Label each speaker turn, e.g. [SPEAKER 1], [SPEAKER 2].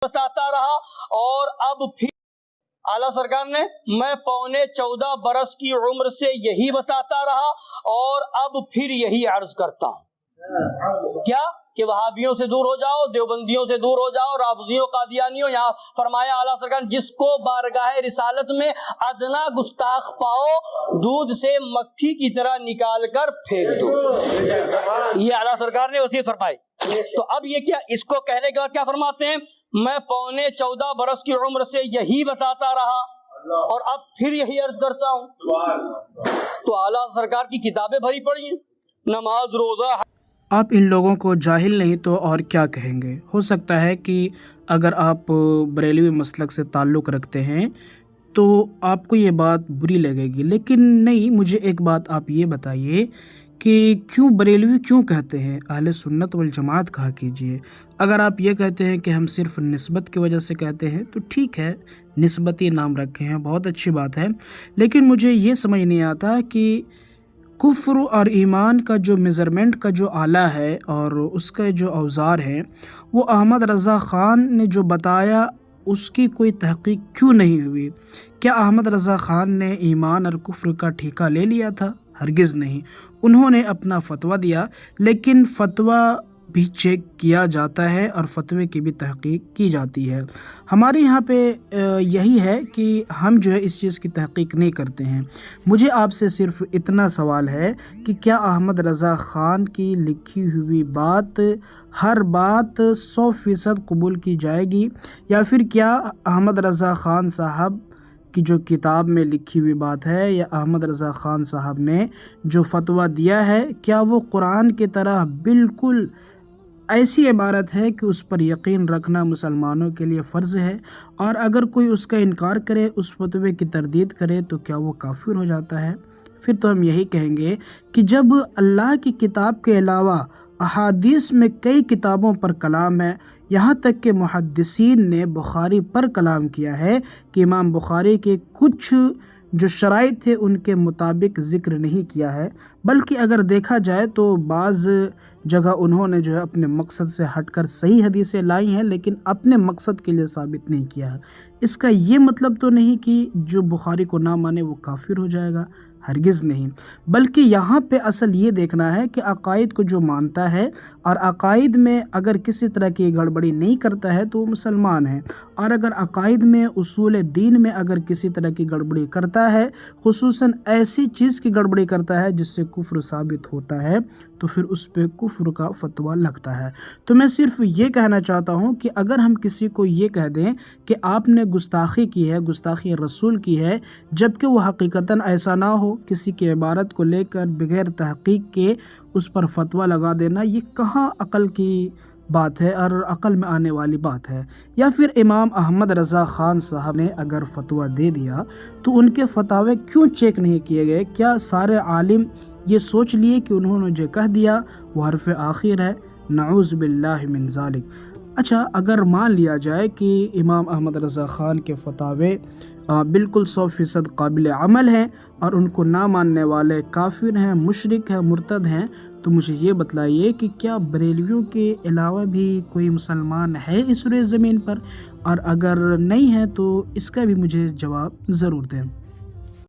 [SPEAKER 1] बताता रहा और अब फिर आला सरकार ने मैं 14.25 बरस की उम्र से यही बताता रहा और अब फिर यही अर्ज करता हूँ। क्या कि वहाबियों से दूर हो जाओ, देवबंदियों से दूर हो जाओ, राफिजियों, कादियानियों। यहाँ फरमाया आला सरकार, जिसको बारगाह रिसालत में अदना गुस्ताख पाओ, दूध से मक्खी की तरह निकाल कर फेंक दो। ये आला सरकार ने वसीयत फरमाई। तो अब ये क्या, इसको कहने के बाद क्या फरमाते हैं, मैं 14.25 बरस की उम्र से यही बताता रहा और अब फिर यही अर्ज करता हूँ। तो आला सरकार की किताबें भरी पड़ी हैं, नमाज, रोजा।
[SPEAKER 2] आप इन लोगों को जाहिल नहीं तो और क्या कहेंगे। हो सकता है कि अगर आप बरेलवी मसलक से ताल्लुक़ रखते हैं तो आपको ये बात बुरी लगेगी, लेकिन नहीं, मुझे एक बात आप ये बताइए कि क्यों बरेलवी क्यों कहते हैं, अहले सुन्नत वल जमात कहा कीजिए। अगर आप ये कहते हैं कि हम सिर्फ निस्बत की वजह से कहते हैं तो ठीक है, निस्बती नाम रखे हैं, बहुत अच्छी बात है। लेकिन मुझे ये समझ नहीं आता कि कुफ्र और ईमान का जो मेज़रमेंट का जो आला है और उसका जो औज़ार है, वो अहमद रज़ा ख़ान ने जो बताया उसकी कोई तहक़ीक़ क्यों नहीं हुई। क्या अहमद रज़ा ख़ान ने ईमान और कुफ्र का ठेका ले लिया था? हरगिज़ नहीं। उन्होंने अपना फ़तवा दिया, लेकिन फ़तवा भी चेक किया जाता है और फतवे की भी तहक़ीक़ की जाती है। हमारे यहाँ पे यही है कि हम जो है इस चीज़ की तहक़ीक़ नहीं करते हैं। मुझे आपसे सिर्फ़ इतना सवाल है कि क्या अहमद रज़ा ख़ान की लिखी हुई बात, हर बात 100% कबूल की जाएगी, या फिर क्या अहमद रज़ा ख़ान साहब की जो किताब में लिखी हुई बात है या अहमद रज़ा ख़ान साहब ने जो फ़तवा दिया है, क्या वो कुरान की तरह बिल्कुल ऐसी इबारत है कि उस पर यकीन रखना मुसलमानों के लिए फ़र्ज़ है, और अगर कोई उसका इनकार करे, उस फतवे की तरदीद करे, तो क्या वो काफिर हो जाता है? फिर तो हम यही कहेंगे कि जब अल्लाह की किताब के अलावा अहादीस में कई किताबों पर कलाम है, यहाँ तक कि मुहद्दिसीन ने बुखारी पर कलाम किया है कि इमाम बुखारी के कुछ जो शराइत थे उनके मुताबिक ज़िक्र नहीं किया है, बल्कि अगर देखा जाए तो बाज़ जगह उन्होंने जो है अपने मकसद से हटकर सही हदीसें लाई हैं, लेकिन अपने मकसद के लिए साबित नहीं किया है। इसका ये मतलब तो नहीं कि जो बुखारी को ना माने वो काफिर हो जाएगा, हरगिज़ नहीं। बल्कि यहाँ पे असल ये देखना है कि अकायद को जो मानता है और अकायद में अगर किसी तरह की गड़बड़ी नहीं करता है तो वो मुसलमान है, और अगर अकायद में उसूल दीन में अगर किसी तरह की गड़बड़ी करता है, खुसूसन ऐसी चीज़ की गड़बड़ी करता है जिससे कुफ्र साबित होता है, तो फिर उस पे कुफ्र का फतवा लगता है। तो मैं सिर्फ ये कहना चाहता हूँ कि अगर हम किसी को ये कह दें कि आपने गुस्ताखी की है, गुस्ताखी रसूल की है, जबकि वो हकीकतन ऐसा ना हो, किसी की इबारत को लेकर बग़ैर तहक़ीक़ के उस पर फतवा लगा देना, ये कहाँ अक़ल की बात है और अक़ल में आने वाली बात है। या फिर इमाम अहमद रज़ा ख़ान साहब ने अगर फतवा दे दिया तो उनके फतावे क्यों चेक नहीं किए गए? क्या सारे आलिम ये सोच लिए कि उन्होंने जो कह दिया वो हरफ़ आखिर है? नऊज़ बिल्लाहि मिन ज़ालिक। अच्छा, अगर मान लिया जाए कि इमाम अहमद रज़ा ख़ान के फतावे बिल्कुल 100% काबिल अमल हैं और उनको ना मानने वाले काफिर हैं, मुशरिक हैं, मुर्तद हैं, तो मुझे ये बतलाइए कि क्या बरेलवियों के अलावा भी कोई मुसलमान है इस ज़मीन पर, और अगर नहीं है तो इसका भी मुझे जवाब ज़रूर दें।